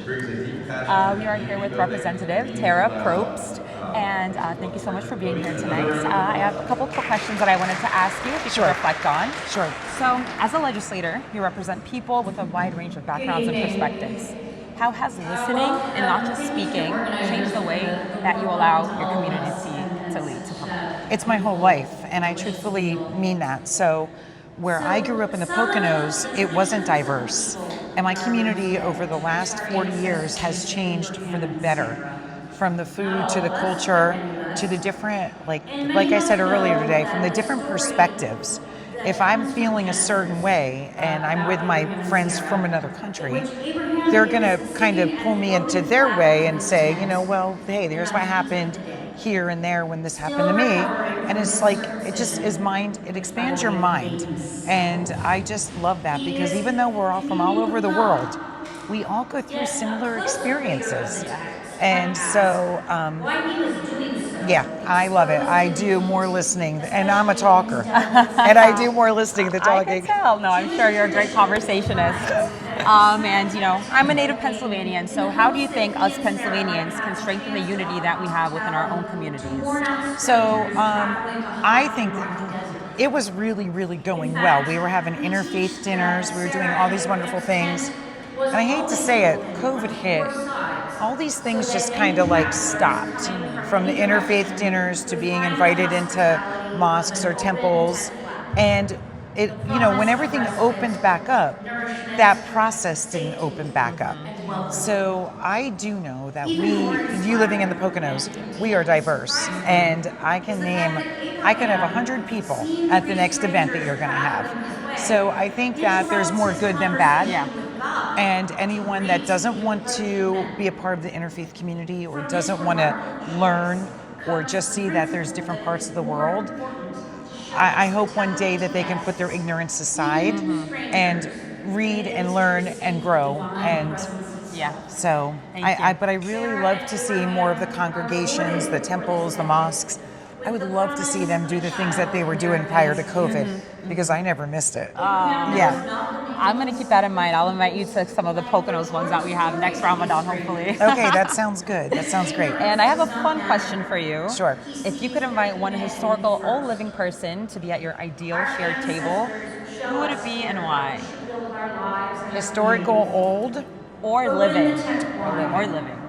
We are here with Representative Tarah Probst, and thank you so much for being here tonight. I have a couple of questions that I wanted to ask you if you could reflect on. Sure. So, as a legislator, you represent people with a wide range of backgrounds and perspectives. How has listening and not just speaking changed the way that you allow your community to lead, to come up? It's my whole life, and I truthfully mean that. So, where I grew up in the Poconos, it wasn't diverse. And my community over the last 40 years has changed for the better. From the food to the culture to the different, like I said earlier today, from the different perspectives. If I'm feeling a certain way and I'm with my friends from another country, they're gonna kind of pull me into their way and say, well, hey, there's what happened here and there when this happened to me. And it's like, it just is it expands your mind. And I just love that, because even though we're all from all over the world, we all go through similar experiences. And so, yeah, I love it. I do more listening, and I'm a talker, and I do more listening than talking. I can tell. No, I'm sure you're a great conversationist. And I'm a native Pennsylvanian, so how do you think us Pennsylvanians can strengthen the unity that we have within our own communities? So, I think that it was really, really going well. We were having interfaith dinners. We were doing all these wonderful things. And I hate to say it, COVID hit. All these things just kind of like stopped, from the interfaith dinners to being invited into mosques or temples. And it, when everything opened back up, that process didn't open back up. So I do know that you living in the Poconos, we are diverse. And I could have 100 people at the next event that you're gonna have. So I think that there's more good than bad. Yeah. And anyone that doesn't want to be a part of the interfaith community or doesn't want to learn or just see that there's different parts of the world, I hope one day that they can put their ignorance aside and read and learn and grow. And yeah, so but I really love to see more of the congregations, the temples, the mosques. I would love to see them do the things that they were doing prior to COVID, because I never missed it. Yeah. I'm going to keep that in mind. I'll invite you to some of the Poconos ones that we have next Ramadan, hopefully. Okay, that sounds good. That sounds great. And I have a fun question for you. Sure. If you could invite one historical old living person to be at your ideal shared table, who would it be and why? Historical old? Or living. Or living.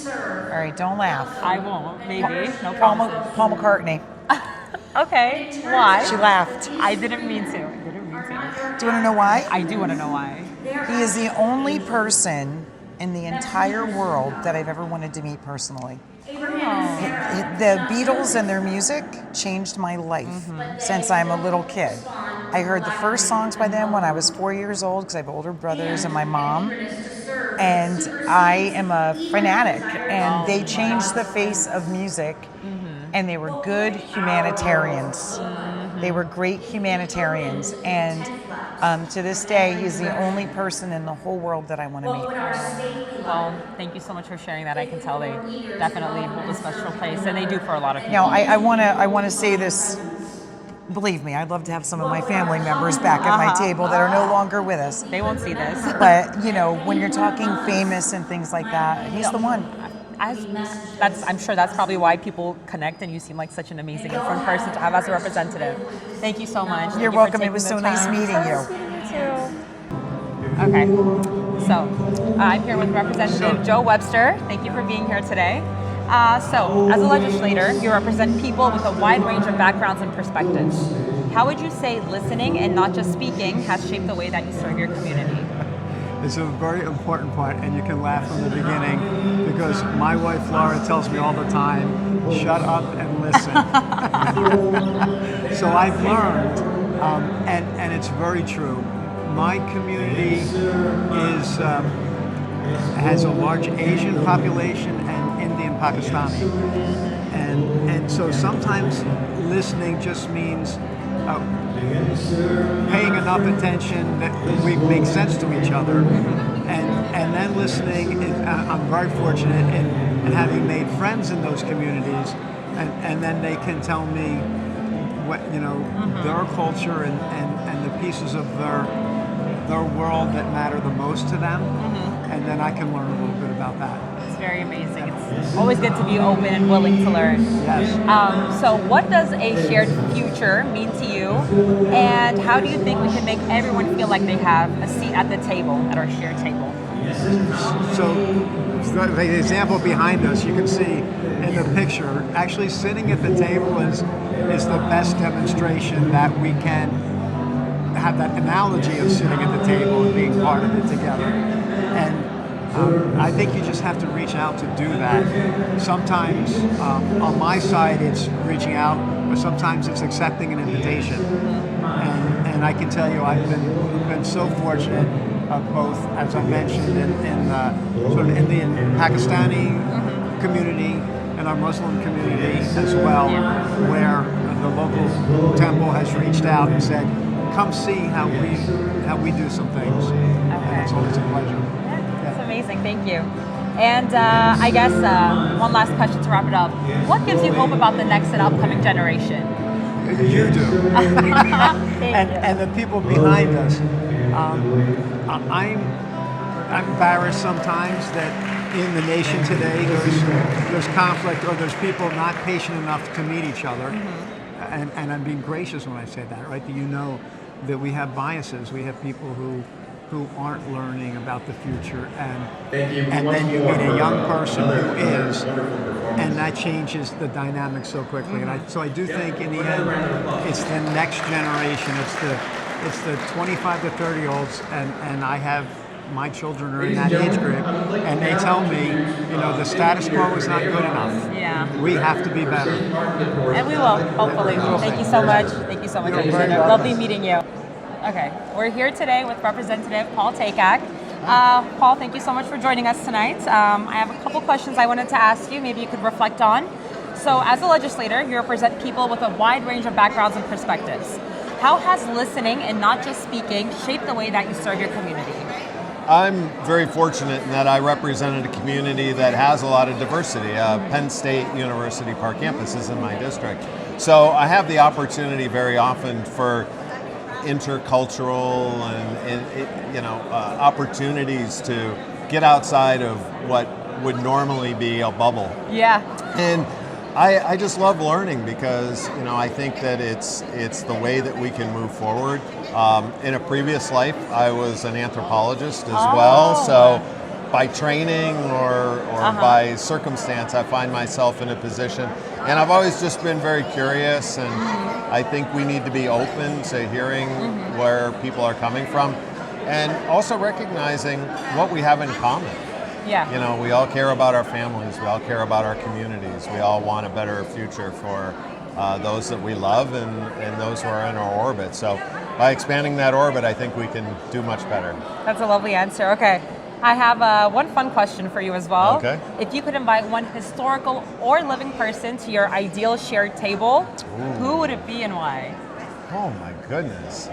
All right, don't laugh. I won't, maybe. No problem. Paul McCartney. Okay, why? She laughed. I didn't mean to. Do you want to know why? I do want to know why. He is the only person in the entire world that I've ever wanted to meet personally. The Beatles and their music changed my life since I'm a little kid. I heard the first songs by them when I was 4 years old, because I have older brothers and my mom. And I am a fanatic, and they changed the face of music, and they were good humanitarians. They were great humanitarians, and to this day, he's the only person in the whole world that I want to meet. Well, thank you so much for sharing that. I can tell they definitely hold a special place, and they do for a lot of people. Now, I want to say this. Believe me, I'd love to have some of my family members back at my table that are no longer with us. They won't see this. But, when you're talking famous and things like that, he's the one. I'm sure that's probably why people connect, and you seem like such an amazing and fun person to have as a representative. Thank you so much. You're welcome. It was so nice meeting you. You too. Okay, so I'm here with Representative Joe Webster. Thank you for being here today. So, as a legislator, you represent people with a wide range of backgrounds and perspectives. How would you say listening and not just speaking has shaped the way that you serve your community? It's a very important point, and you can laugh from the beginning, because my wife Laura tells me all the time, shut up and listen. So I've learned, and it's very true. My community has a large Asian population and Indian Pakistani, and so sometimes listening just means paying enough attention that we make sense to each other, and then listening. I'm very fortunate in having made friends in those communities, and then they can tell me what their culture and the pieces of their world that matter the most to them. and then I can learn a little bit about that. It's very amazing. It's always good to be open and willing to learn. Yes. So what does a shared future mean to you, and how do you think we can make everyone feel like they have a seat at the table, at our shared table? So the example behind us, you can see in the picture, actually sitting at the table is the best demonstration that we can have that analogy of sitting at the table and being part of it together. And I think you just have to reach out to do that. Sometimes on my side it's reaching out, but sometimes it's accepting an invitation. And I can tell you I've been so fortunate both, as I mentioned, in sort of Indian Pakistani community and our Muslim community as well, where the local temple has reached out and said, come see how we do some things. And it's always a pleasure. That's amazing, thank you. And I guess one last question to wrap it up. What gives you hope about the next and upcoming generation? You do. Thank you. And the people behind us. I'm embarrassed sometimes that in the nation today there's conflict, or there's people not patient enough to meet each other. And I'm being gracious when I say that, right? That you know that we have biases. We have people who aren't learning about the future, and then you meet a young person who is, and that changes the dynamic so quickly. And so I do think in the end, it's the next generation. It's the 25 to 30-year-olds, and I have my children are in that age group, and they tell me, the status quo is not good enough. Yeah. We have to be better. And we will, hopefully. Thank you so much. Thank you so much. Lovely meeting you. Okay, we're here today with Representative Paul Takac. Paul, thank you so much for joining us tonight. I have a couple questions I wanted to ask you, maybe you could reflect on. So as a legislator, you represent people with a wide range of backgrounds and perspectives. How has listening and not just speaking shaped the way that you serve your community? I'm very fortunate in that I represented a community that has a lot of diversity. Penn State University Park campus is in my district. So I have the opportunity very often for intercultural and opportunities to get outside of what would normally be a bubble. Yeah. And I just love learning because I think that it's the way that we can move forward. In a previous life, I was an anthropologist as well. So by training or by circumstance, I find myself in a position. And I've always just been very curious, and I think we need to be open to hearing where people are coming from, and also recognizing what we have in common. Yeah. We all care about our families, we all care about our communities, we all want a better future for those that we love and those who are in our orbit. So by expanding that orbit, I think we can do much better. That's a lovely answer. Okay. I have one fun question for you as well. Okay. If you could invite one historical or living person to your ideal shared table, who would it be and why? Oh my goodness.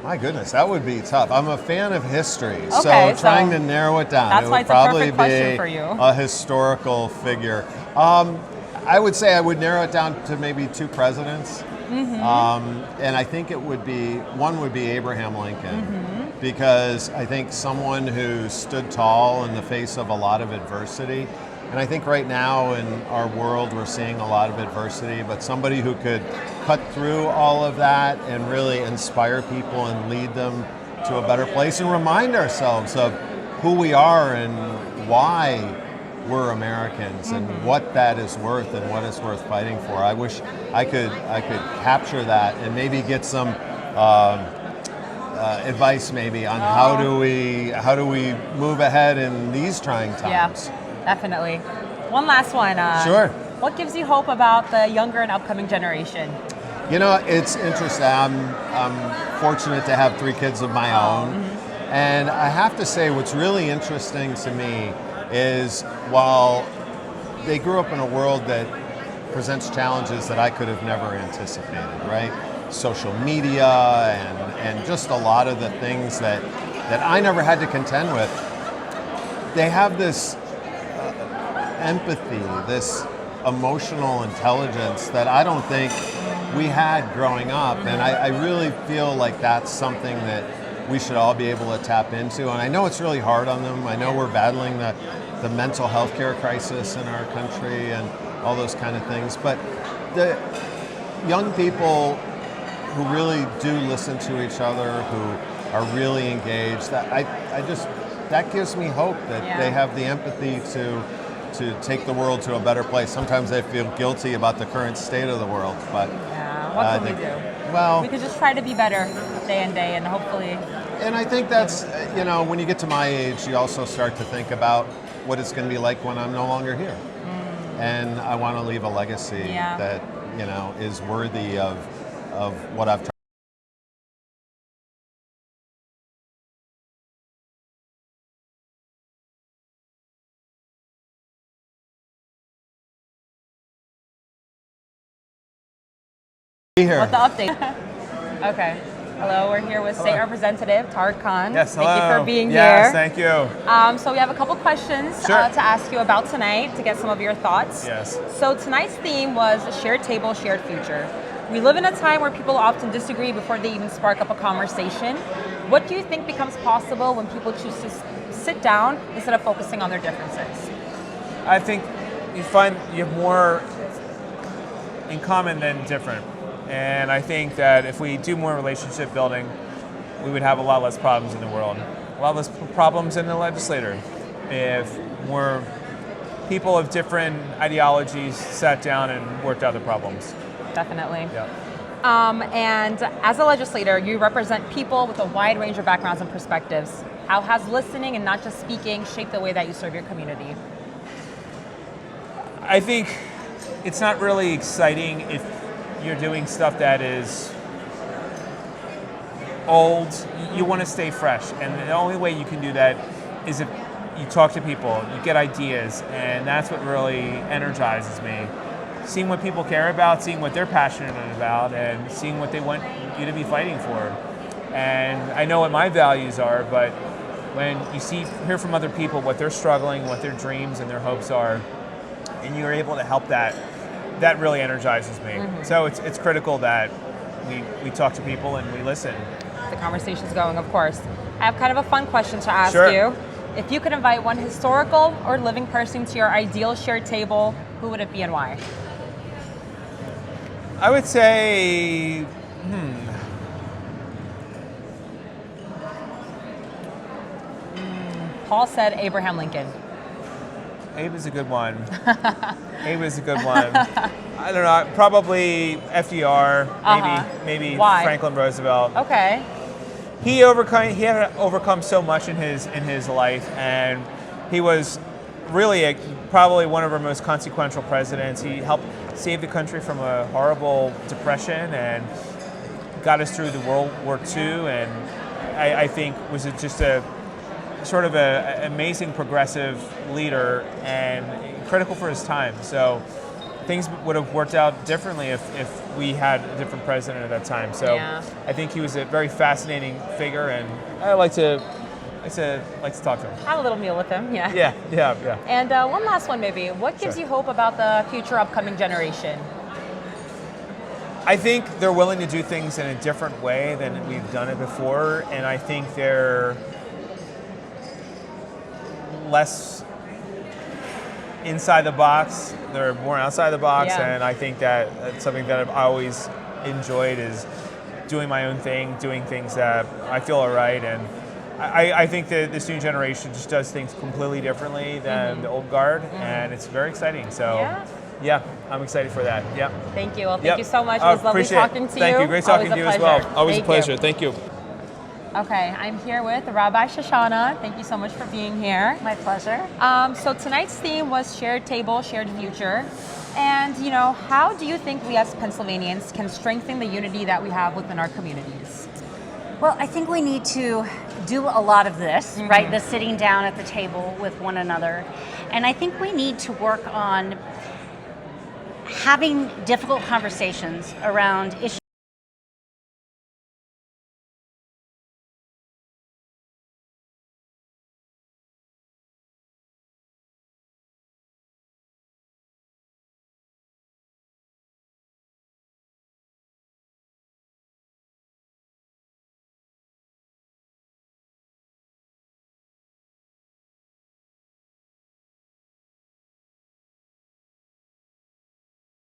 My goodness, that would be tough. I'm a fan of history, Okay, so trying to narrow it down, that's it why would it's a probably perfect question be for you. a historical figure. I would say I would narrow it down to maybe two presidents. And I think one would be Abraham Lincoln, because I think someone who stood tall in the face of a lot of adversity. And I think right now in our world we're seeing a lot of adversity, but somebody who could cut through all of that and really inspire people and lead them to a better place and remind ourselves of who we are and why we're Americans and what that is worth and what it's worth fighting for. I wish I could capture that and maybe get some advice maybe on how do we move ahead in these trying times. Yeah, definitely. One last one. Sure. What gives you hope about the younger and upcoming generation? It's interesting. I'm fortunate to have 3 kids of my own, and I have to say what's really interesting to me is while they grew up in a world that presents challenges that I could have never anticipated, right? Social media and just a lot of the things that I never had to contend with. They have this empathy, this emotional intelligence that I don't think we had growing up, and I really feel like that's something that we should all be able to tap into. And I know it's really hard on them. I know we're battling the mental health care crisis in our country and all those kind of things. But the young people who really do listen to each other, who are really engaged, that gives me hope that they have the empathy to take the world to a better place. Sometimes they feel guilty about the current state of the world, but what can we do? Well, we could just try to be better day in day, and hopefully. And I think that's, when you get to my age, you also start to think about what it's going to be like when I'm no longer here. And I want to leave a legacy that, is worthy of what I've tried. Here. What's the update? Okay. Hello, we're here with State Representative Tarik Khan. Yes, hello. Thank you for being here. Yes, thank you. So we have a couple questions to ask you about tonight to get some of your thoughts. Yes. So tonight's theme was a shared table, shared future. We live in a time where people often disagree before they even spark up a conversation. What do you think becomes possible when people choose to sit down instead of focusing on their differences? I think you find you have more in common than different. And I think that if we do more relationship building, we would have a lot less problems in the world. A lot less problems in the legislature. If more people of different ideologies sat down and worked out the problems. Definitely. Yeah. And as a legislator, you represent people with a wide range of backgrounds and perspectives. How has listening and not just speaking shaped the way that you serve your community? I think it's not really exciting if you're doing stuff that is old. You want to stay fresh, and the only way you can do that is if you talk to people, you get ideas, and that's what really energizes me. Seeing what people care about, seeing what they're passionate about, and seeing what they want you to be fighting for. And I know what my values are, but when you hear from other people what they're struggling, what their dreams and their hopes are, and you're able to help that really energizes me. So it's critical that we talk to people and we listen. The conversation's going, of course. I have kind of a fun question to ask you. If you could invite one historical or living person to your ideal shared table, who would it be and why? I would say, Paul said Abraham Lincoln. Abe is a good one. Abe is a good one. I don't know, probably FDR, maybe Why? Franklin Roosevelt. Okay. He had to overcome so much in his life, and he was really probably one of our most consequential presidents. He helped save the country from a horrible depression and got us through the World War II, and I think was just a sort of an amazing progressive leader and critical for his time. So things would have worked out differently if we had a different president at that time. So I think he was a very fascinating figure, and I like to talk to him. Have a little meal with him, yeah. Yeah. And one last one maybe. What gives you hope about the future upcoming generation? I think they're willing to do things in a different way than we've done it before, and I think they're less inside the box, they're more outside the box, and I think that's something that I've always enjoyed is doing my own thing, doing things that I feel are right, and I think that this new generation just does things completely differently than the old guard, and it's very exciting. So, yeah, I'm excited for that. Yeah. Thank you. Well, thank you so much. It was lovely talking to you. Thank you. Great talking to you as well. Always a pleasure. You. Thank you. Okay, I'm here with Rabbi Shoshanah. Thank you so much for being here. My pleasure. So tonight's theme was shared table, shared future. And, how do you think we as Pennsylvanians can strengthen the unity that we have within our communities? Well, I think we need to do a lot of this, right? The sitting down at the table with one another. And I think we need to work on having difficult conversations around issues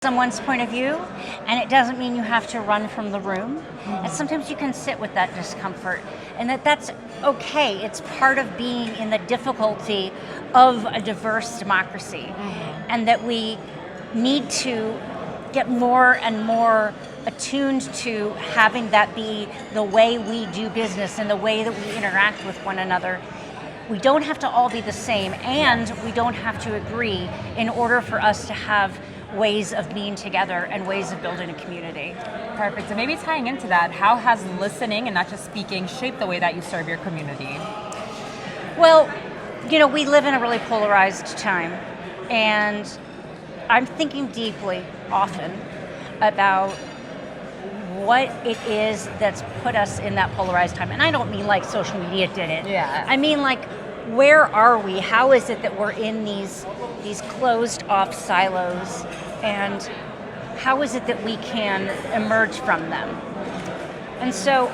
someone's point of view, and it doesn't mean you have to run from the room. And sometimes you can sit with that discomfort, and that's okay. It's part of being in the difficulty of a diverse democracy, and that we need to get more and more attuned to having that be the way we do business and the way that we interact with one another. We don't have to all be the same, and we don't have to agree in order for us to have ways of being together and ways of building a community. Perfect. And maybe tying into that, how has listening and not just speaking shaped the way that you serve your community? Well, we live in a really polarized time, and I'm thinking deeply often about what it is that's put us in that polarized time. And I don't mean like social media did it. Yeah. I mean like, where are we? How is it that we're in these closed off silos, and how is it that we can emerge from them? And so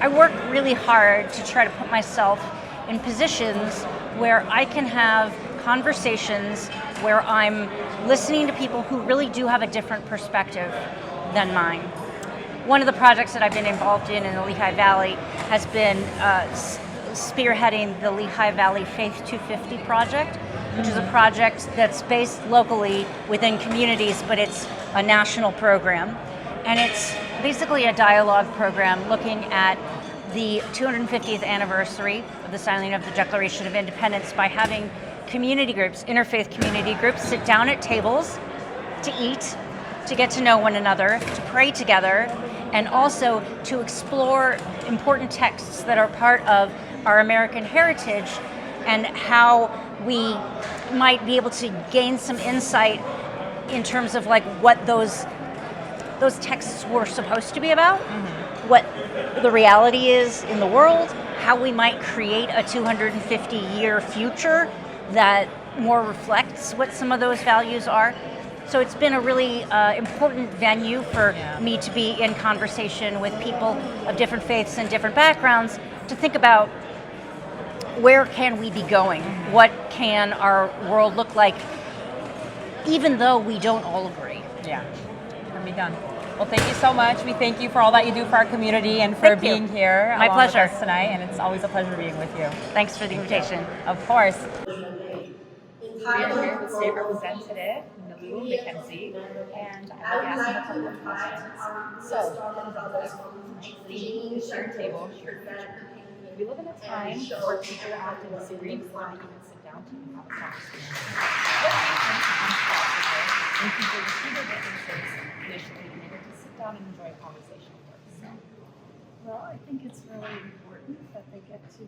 I work really hard to try to put myself in positions where I can have conversations where I'm listening to people who really do have a different perspective than mine. One of the projects that I've been involved in the Lehigh Valley has been spearheading the Lehigh Valley Faith 250 project, which is a project that's based locally within communities, but it's a national program. And it's basically a dialogue program looking at the 250th anniversary of the signing of the Declaration of Independence by having community groups, interfaith community groups, sit down at tables to eat, to get to know one another, to pray together, and also to explore important texts that are part of our American heritage and how we might be able to gain some insight in terms of like what those texts were supposed to be about, what the reality is in the world, how we might create a 250-year future that more reflects what some of those values are. So it's been a really important venue for me to be in conversation with people of different faiths and different backgrounds to think about where can we be going? What can our world look like, even though we don't all agree? Yeah, can be done. Well, thank you so much. We thank you for all that you do for our community and for being here My along pleasure. with us tonight, and it's always a pleasure being with you. Thanks for the invitation. Of course. We're here with State Representative Milou Mackenzie, and I will be asking a couple of questions. So, theme, shared table, shared future. We live in a time where people often disagree before they even sit down to have a conversation. What happens when people see their differences, they should be able to sit down and enjoy a conversation first? Well, I think it's really important that they get to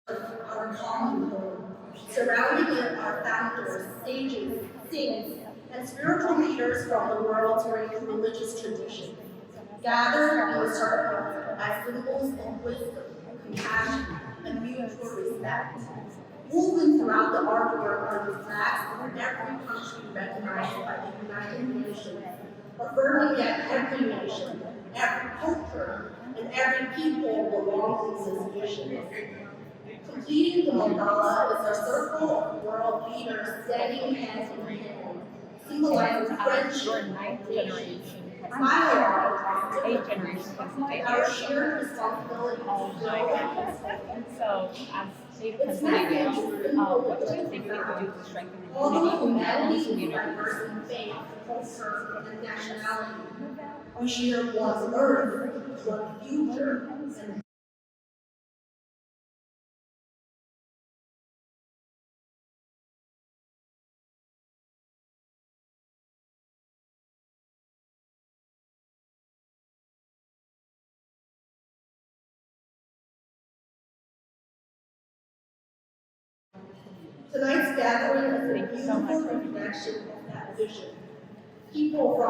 our common home. Surrounding it are founders, sages, saints, and spiritual leaders from the world's great religious traditions, gathered in a circle as symbols of wisdom, compassion, and mutual respect. Woven throughout the artwork are the flags of every country recognized by the United Nations, affirming that every nation, every culture, and every people belongs in this vision. Completing the mandala is a circle of world leaders standing hand in hand, symbolizing friendship, dialogue, and our shared responsibility to grow. So, as State Representative, what do you think we could do to strengthen the Although unity in our own humanity is community? diverse in faith, culture, and nationality, we share one earth, one future, and tonight's gathering is a beautiful reflection of that vision. People from